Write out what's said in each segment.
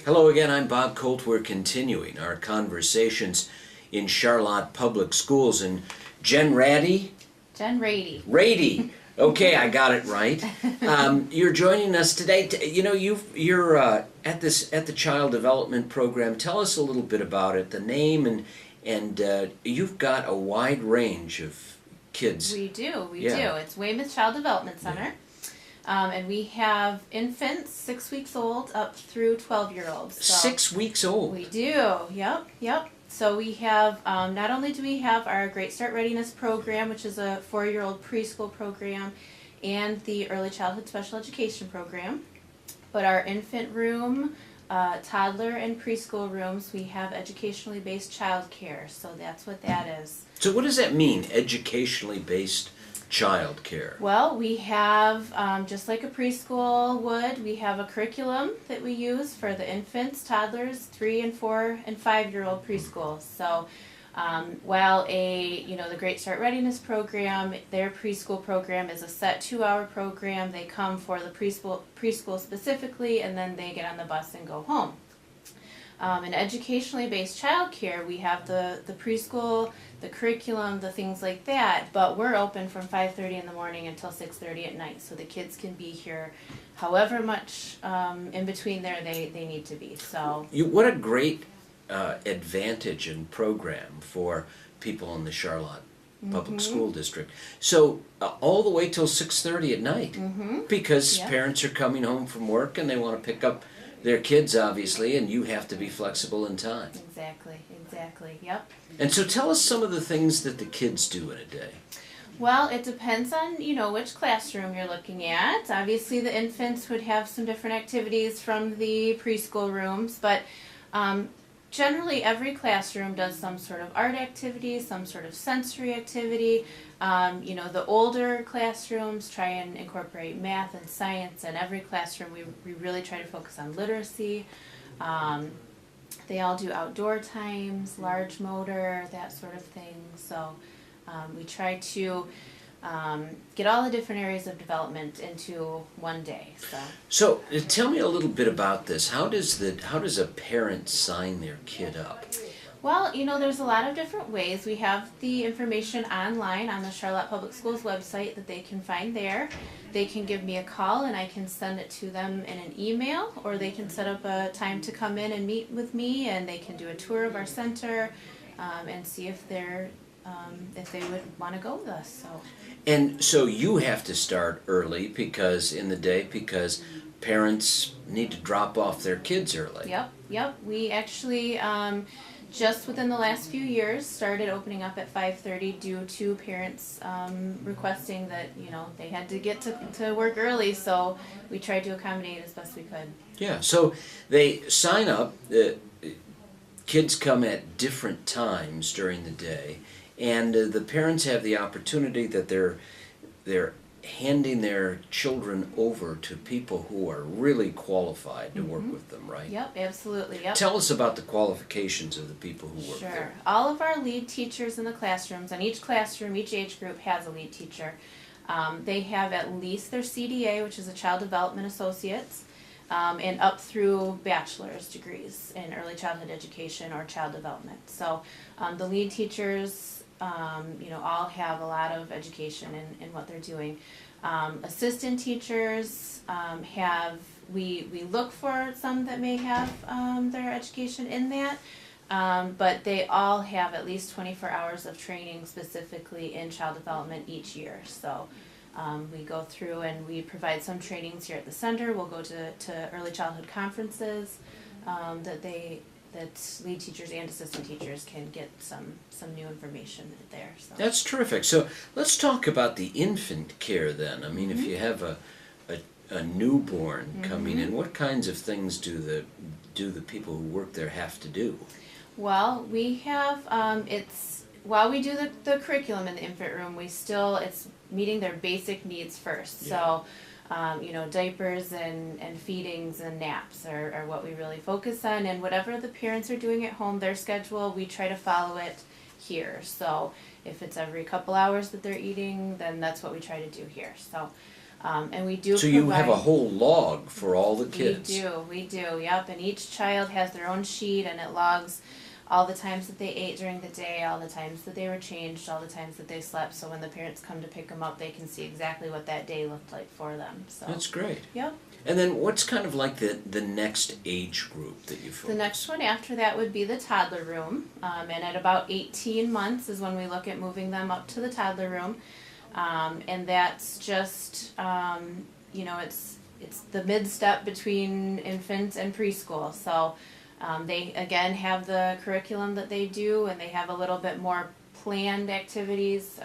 Hello again, I'm Bob Colt. We're continuing our conversations in Charlotte Public Schools. And Jen Radee? Jen Radee. Radee. Okay, I got it right. You're joining us today. You're at the Child Development Program. Tell us a little bit about it, the name, and you've got a wide range of kids. We do. It's Weymouth Child Development Center. Yeah. And we have infants 6 weeks old up through 12-year-olds. So 6 weeks old? We do. Yep. So we have, not only do we have our Great Start Readiness program, which is a 4-year-old preschool program, and the Early Childhood Special Education program, but our infant room, toddler and preschool rooms, we have educationally based child care. So that's what that is. So what does that mean, educationally based child care? Well, we have, just like a preschool would, we have a curriculum that we use for the infants, toddlers, 3 and 4 and 5-year-old preschool. So while the Great Start Readiness program, their preschool program is a set 2-hour program. They come for the preschool specifically, and then they get on the bus and go home. In educationally based childcare, we have the preschool, the curriculum, the things like that, but we're open from 5:30 in the morning until 6:30 at night, so the kids can be here however much in between there they need to be. So what a great advantage and program for people in the Charlotte Public School District. So all the way till 6:30 at night, because parents are coming home from work and they want to pick up their kids, obviously, and you have to be flexible in time. Exactly, yep. And so tell us some of the things that the kids do in a day. Well, it depends on, which classroom you're looking at. Obviously, the infants would have some different activities from the preschool rooms, but generally every classroom does some sort of art activity, some sort of sensory activity. The older classrooms try and incorporate math and science, and every classroom we really try to focus on literacy. They all do outdoor times, large motor, that sort of thing. So we try to get all the different areas of development into one day. So tell me a little bit about this. How does a parent sign their kid up? Well, there's a lot of different ways. We have the information online on the Charlotte Public Schools website that they can find there. They can give me a call and I can send it to them in an email, or they can set up a time to come in and meet with me, and they can do a tour of our center and see if they would want to go with us. And so you have to start early because parents need to drop off their kids early. Yep. We actually just within the last few years started opening up at 5:30 due to parents requesting that they had to get to work early, so we tried to accommodate as best we could. Yeah, so they sign up, kids come at different times during the day, and the parents have the opportunity that they're handing their children over to people who are really qualified to work with them, right? Yep, absolutely. Yep. Tell us about the qualifications of the people who work there. Sure. All of our lead teachers in the classrooms, and each classroom, each age group has a lead teacher. They have at least their CDA, which is a Child Development Associates, and up through bachelor's degrees in early childhood education or child development. So the lead teachers all have a lot of education in what they're doing. Assistant teachers we look for some that may have their education in that, but they all have at least 24 hours of training specifically in child development each year. So we go through and we provide some trainings here at the center. We'll go to early childhood conferences that lead teachers and assistant teachers can get some new information there. So. That's terrific. So let's talk about the infant care then. I mean, if you have a newborn coming in, what kinds of things do the people who work there have to do? Well, we have while we do the curriculum in the infant room, it's meeting their basic needs first. Yeah. So. Diapers and feedings and naps are what we really focus on, and whatever the parents are doing at home, their schedule, we try to follow it here. So if it's every couple hours that they're eating, then that's what we try to do here. So And we do So you have a provide- whole log for all the kids. we do, yep. And each child has their own sheet, and it logs all the times that they ate during the day, all the times that they were changed, all the times that they slept. So when the parents come to pick them up, they can see exactly what that day looked like for them. So That's great. yep. And then what's kind of like the next age group that you focus? The next one after that would be the toddler room, and at about 18 months is when we look at moving them up to the toddler room, and that's just it's the mid step between infant and preschool. So they again have the curriculum that they do, and they have a little bit more planned activities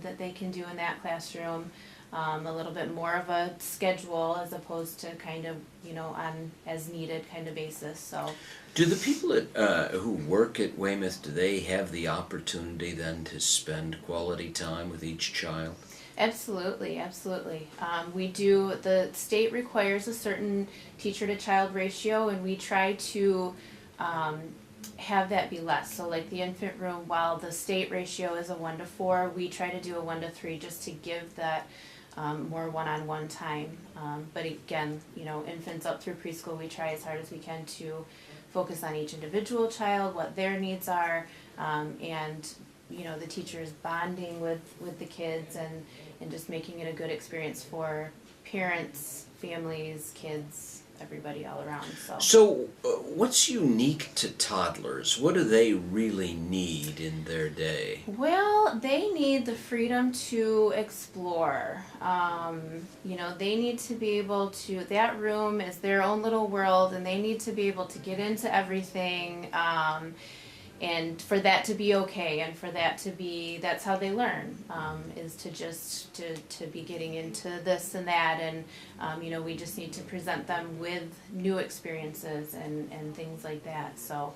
that they can do in that classroom. A little bit more of a schedule as opposed to kind of, on as needed kind of basis. So, Do the people who work at Weymouth, do they have the opportunity then to spend quality time with each child? absolutely, absolutely. We do, the state requires a certain teacher to child ratio, and we try to have that be less. So like the infant room, while the state ratio is a 1-4, we try to do a 1-3 just to give that more one-on-one time. But again, infants up through preschool, we try as hard as we can to focus on each individual child, what their needs are, and the teachers bonding with the kids and just making it a good experience for parents, families, kids, everybody all around. So what's unique to toddlers? What do they really need in their day? Well, they need the freedom to explore. They need to be able to, that room is their own little world, and they need to be able to get into everything, and for that to be okay, and for that to be, that's how they learn, is to just, to be getting into this and that, and, we just need to present them with new experiences and things like that, so.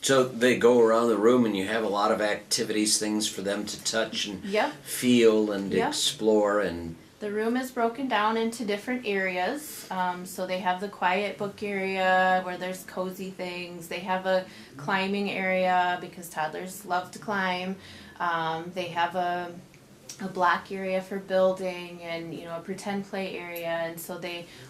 So they go around the room and you have a lot of activities, things for them to touch and Yep. feel and Yep. explore and... The room is broken down into different areas. So they have the quiet book area where there's cozy things. They have a climbing area because toddlers love to climb. They have a block area for building and a pretend play area. And so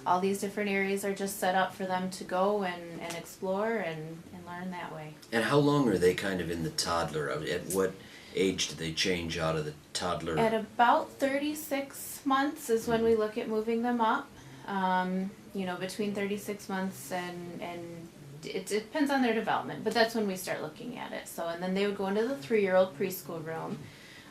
all these different areas are just set up for them to go and explore and learn that way. And how long are they kind of in the toddler? At what age do they change out of the toddler? At about 36 months is when we look at moving them up. Between 36 months and it depends on their development, but that's when we start looking at it. So, and then they would go into the 3-year-old preschool room,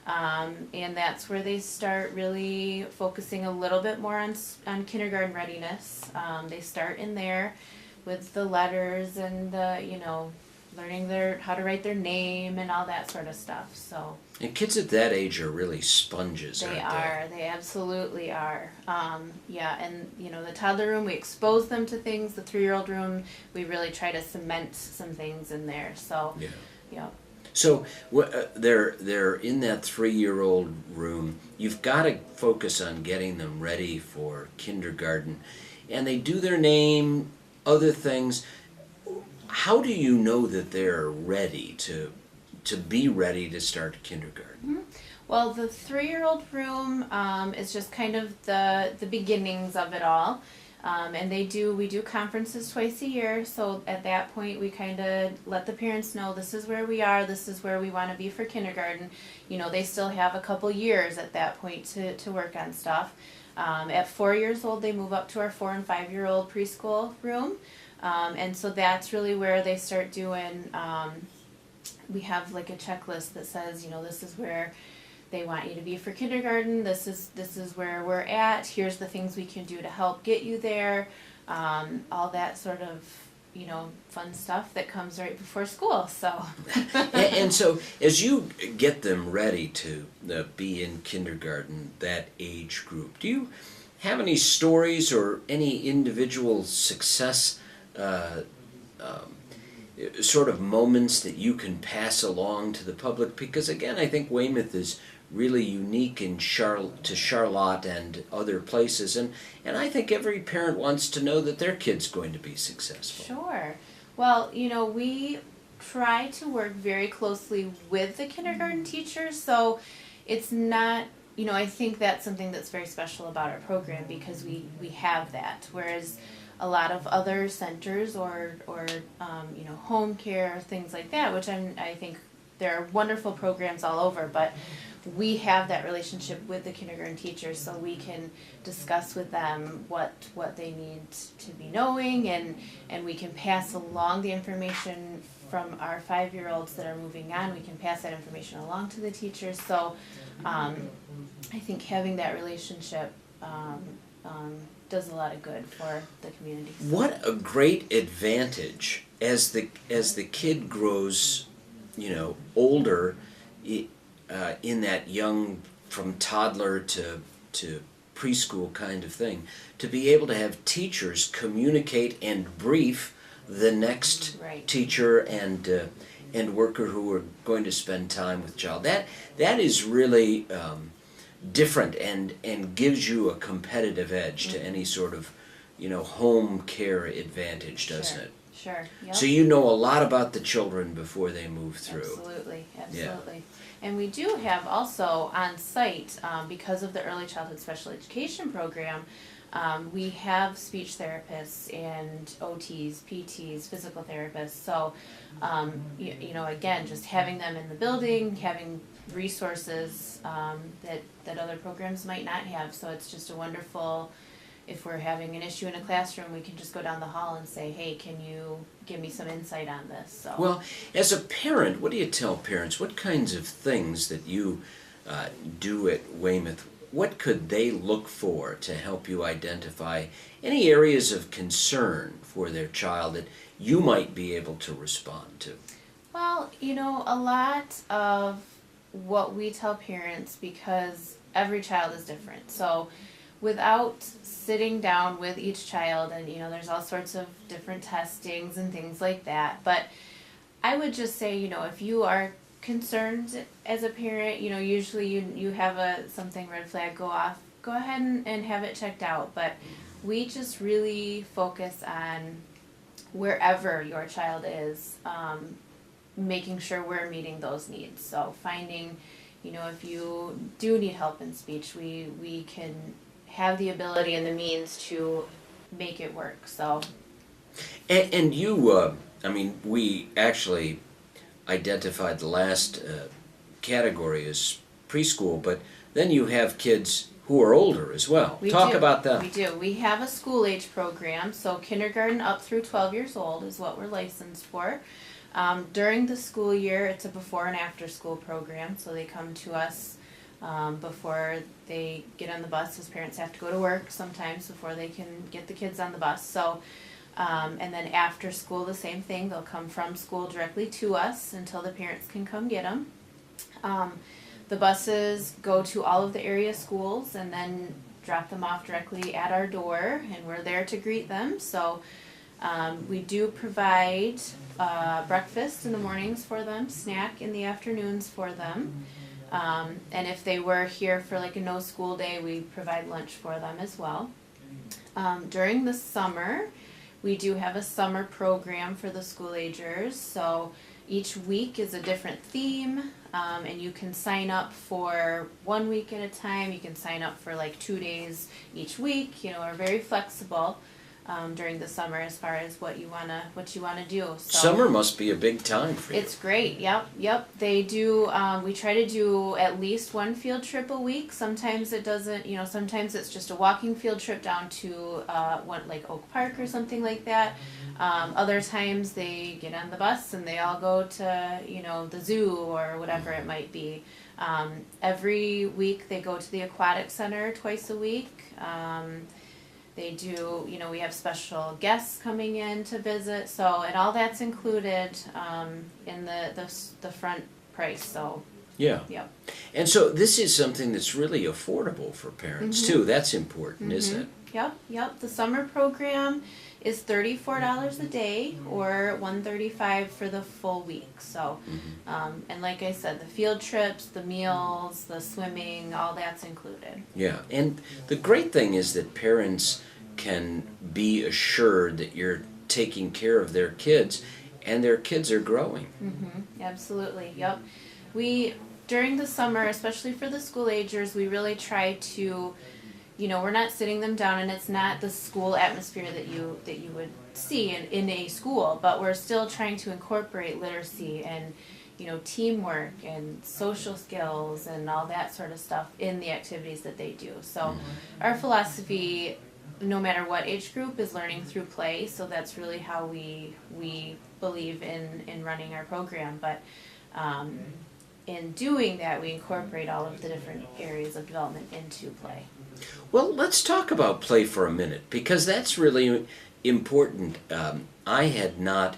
and that's where they start really focusing a little bit more on kindergarten readiness. They start in there with the letters and learning how to write their name and all that sort of stuff. So. And kids at that age are really sponges, aren't they? They absolutely are. And the toddler room, we expose them to things. The 3-year-old room, we really try to cement some things in there. So, yeah. So they're in that 3-year-old room. You've got to focus on getting them ready for kindergarten. And they do their name, other things. How do you know that they're ready to be ready to start kindergarten? Mm-hmm. Well, the 3-year-old room is just kind of the beginnings of it all. And we do conferences twice a year, so at that point we kind of let the parents know this is where we are, this is where we want to be for kindergarten. They still have a couple years at that point to work on stuff. At 4 years old, they move up to our 4 and 5-year-old preschool room. And so that's really where they start doing, we have like a checklist that says, this is where they want you to be for kindergarten, this is where we're at, here's the things we can do to help get you there, all that sort of, fun stuff that comes right before school, so. and so as you get them ready to be in kindergarten, that age group, do you have any stories or any individual success sort of moments that you can pass along to the public? Because again, I think Weymouth is really unique in to Charlotte and other places, and I think every parent wants to know that their kid's going to be successful. Sure. Well, we try to work very closely with the kindergarten teachers, so it's not, I think that's something that's very special about our program because we have that. Whereas a lot of other centers or home care, things like that, which I think there are wonderful programs all over, but we have that relationship with the kindergarten teachers, so we can discuss with them what they need to be knowing, and we can pass along the information from our 5-year-olds that are moving on. We can pass that information along to the teachers. So I think having that relationship does a lot of good for the community. What a great advantage as the kid grows, older, in that young, from toddler to preschool kind of thing, to be able to have teachers communicate and brief the next Right. teacher and worker who are going to spend time with child. That is really different and gives you a competitive edge to any sort of home care advantage, doesn't Sure. it? Sure. Yep. So you know a lot about the children before they move through. Absolutely. And we do have also on site, because of the early childhood special education program, we have speech therapists and OTs, PTs, physical therapists. So, again, just having them in the building, having resources that other programs might not have. So it's just a wonderful. If we're having an issue in a classroom, we can just go down the hall and say, hey, can you give me some insight on this? So. Well, as a parent, what do you tell parents? What kinds of things that you do at Weymouth, what could they look for to help you identify any areas of concern for their child that you might be able to respond to? Well, a lot of what we tell parents, because every child is different. So without sitting down with each child, and there's all sorts of different testings and things like that, but I would just say, if you are concerned as a parent, usually you have something red flag go off, go ahead and have it checked out. But we just really focus on wherever your child is, making sure we're meeting those needs. So finding, if you do need help in speech, we can have the ability and the means to make it work. So, and you, we actually identified the last category as preschool, but then you have kids who are older as well. Talk about that. We do. We have a school age program, so kindergarten up through 12 years old is what we're licensed for. During the school year, it's a before and after school program, so they come to us before they get on the bus, as parents have to go to work sometimes before they can get the kids on the bus. So, and then after school, the same thing. They'll come from school directly to us until the parents can come get them. The buses go to all of the area schools and then drop them off directly at our door, and we're there to greet them. So we do provide breakfast in the mornings for them, snack in the afternoons for them. And if they were here for like a no school day, we provide lunch for them as well. During the summer, we do have a summer program for the school agers. So each week is a different theme, and you can sign up for 1 week at a time. You can sign up for like 2 days each week. We're very flexible during the summer as far as what you wanna do. So Summer must be a big time for you. it's great. Yep. They do. We try to do at least one field trip a week. Sometimes it doesn't. Sometimes it's just a walking field trip down to one like Oak Park or something like that. Other times they get on the bus and they all go to the zoo or whatever it might be. Every week they go to the aquatic center twice a week. They do, we have special guests coming in to visit, so, and all that's included in the front price, so. Yeah. Yep. And so this is something that's really affordable for parents too. That's important, isn't it? Yep. The summer program is $34 a day or $135 for the full week. So, and like I said, the field trips, the meals, the swimming, all that's included. Yeah. And the great thing is that parents can be assured that you're taking care of their kids, and their kids are growing. Absolutely. Yep. We during the summer, especially for the school agers, we really try to, we're not sitting them down, and it's not the school atmosphere that you would see in a school, but we're still trying to incorporate literacy and teamwork and social skills and all that sort of stuff in the activities that they do. So our philosophy, no matter what age group, is learning through play. So that's really how we believe in running our program. But in doing that, we incorporate all of the different areas of development into play. Well, let's talk about play for a minute, because that's really important. I had not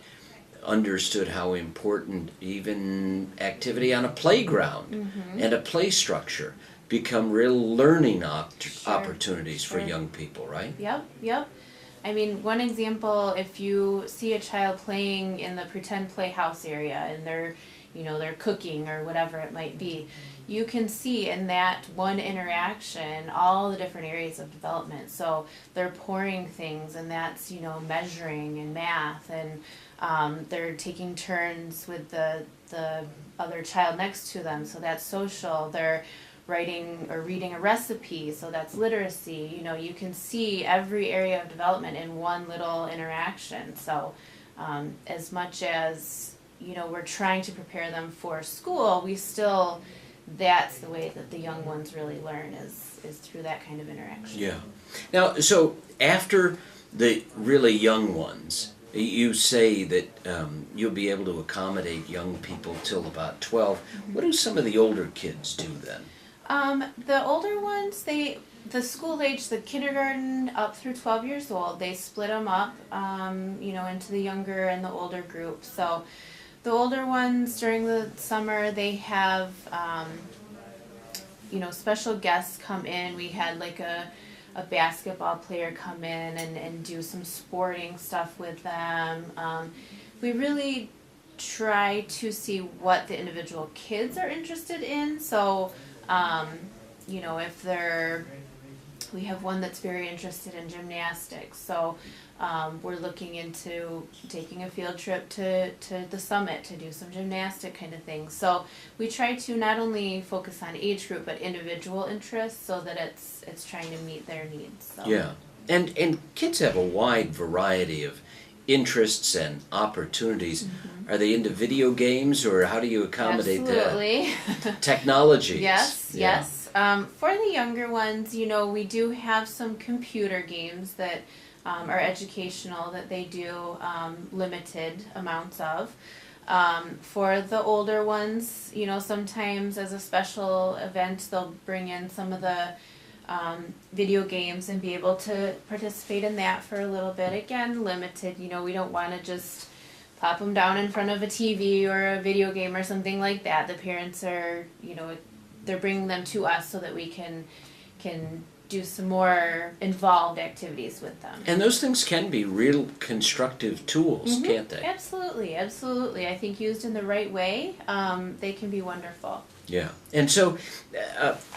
understood how important even activity on a playground and a play structure become real learning opportunities for young people, right? Yep. I mean, one example, if you see a child playing in the pretend playhouse area and they're cooking or whatever it might be, you can see in that one interaction all the different areas of development. So they're pouring things, and that's measuring and math, and they're taking turns with the other child next to them, so that's social. They're writing or reading a recipe, so that's literacy. You can see every area of development in one little interaction. So as much as we're trying to prepare them for school, that's the way that the young ones really learn, is through that kind of interaction. Yeah. Now, so after the really young ones, you say that you'll be able to accommodate young people till about 12. What do some of the older kids do then? The older ones, the school age, the kindergarten up through 12 years old, they split them up, into the younger and the older group. So the older ones during the summer, they have, special guests come in. We had like a basketball player come in and do some sporting stuff with them. We really try to see what the individual kids are interested in. So, if we have one that's very interested in gymnastics, so we're looking into taking a field trip to the summit to do some gymnastic kind of things. So we try to not only focus on age group but individual interests, so that it's trying to meet their needs. So. Yeah, and kids have a wide variety of interests and opportunities. Are they into video games, or how do you accommodate Absolutely. that? Technology. Yes. For the younger ones, we do have some computer games that are educational that they do limited amounts of. For the older ones, sometimes as a special event, they'll bring in some of the video games and be able to participate in that for a little bit. Again, limited. We don't want to just pop them down in front of a TV or a video game or something like that. The parents are, they're bringing them to us so that we can do some more involved activities with them. And those things can be real constructive tools, can't they? Absolutely. I think used in the right way, they can be wonderful. Yeah. And so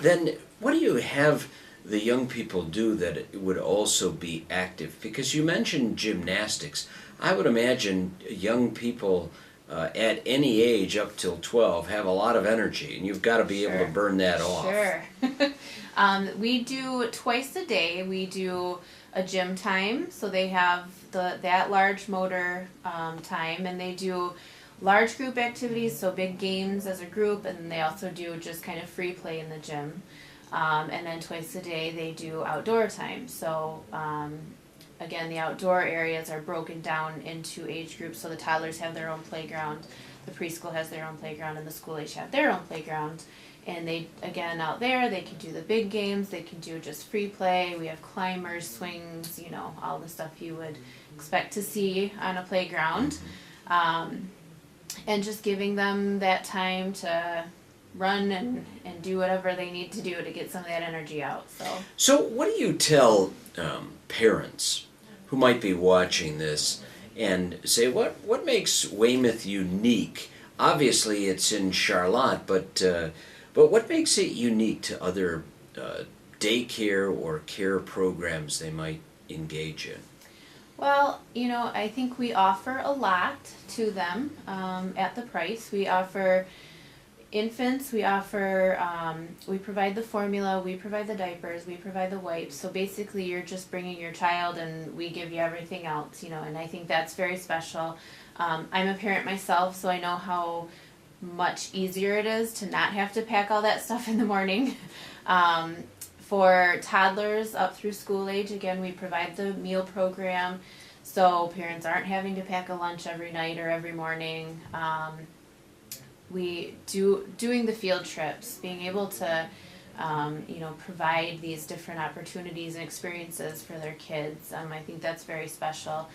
then what do you have the young people do that it would also be active? Because you mentioned gymnastics. I would imagine young people at any age up till 12 have a lot of energy, and you've got to be able to burn that off. Sure. We do twice a day. We do a gym time, so they have that large motor time, and they do large group activities, so big games as a group, and they also do just kind of free play in the gym. And then twice a day they do outdoor time. So again, the outdoor areas are broken down into age groups, so the toddlers have their own playground, the preschool has their own playground, and the school age have their own playground. And they, again, out there, they can do the big games, they can do just free play. We have climbers, swings, all the stuff you would expect to see on a playground. And just giving them that time to run and do whatever they need to do to get some of that energy out. So what do you tell parents who might be watching this and say, what makes Weymouth unique? Obviously it's in Charlotte, but what makes it unique to other daycare or care programs they might engage in? Well, I think we offer a lot to them at the price. We offer Infants, we offer, we provide the formula, we provide the diapers, we provide the wipes. So basically, you're just bringing your child, and we give you everything else, you know. And I think that's very special. I'm a parent myself, so I know how much easier it is to not have to pack all that stuff in the morning. For toddlers up through school age, again, we provide the meal program, so parents aren't having to pack a lunch every night or every morning. We doing the field trips, being able to, provide these different opportunities and experiences for their kids. I think that's very special.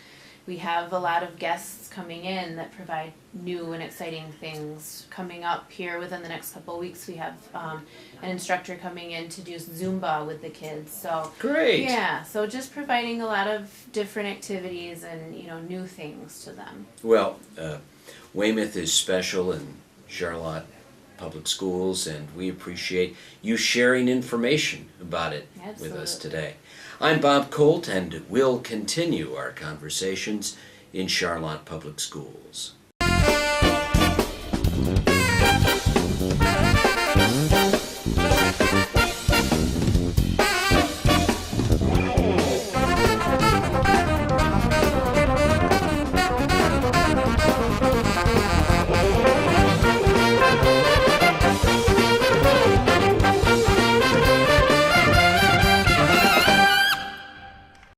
We have a lot of guests coming in that provide new and exciting things. Coming up here within the next couple of weeks, we have an instructor coming in to do Zumba with the kids. So Great. yeah, so just providing a lot of different activities and new things to them. Well, Weymouth is special in Charlotte Public Schools, and we appreciate you sharing information about it with us Absolutely. today. I'm Bob Colt, and we'll continue our conversations in Charlotte Public Schools.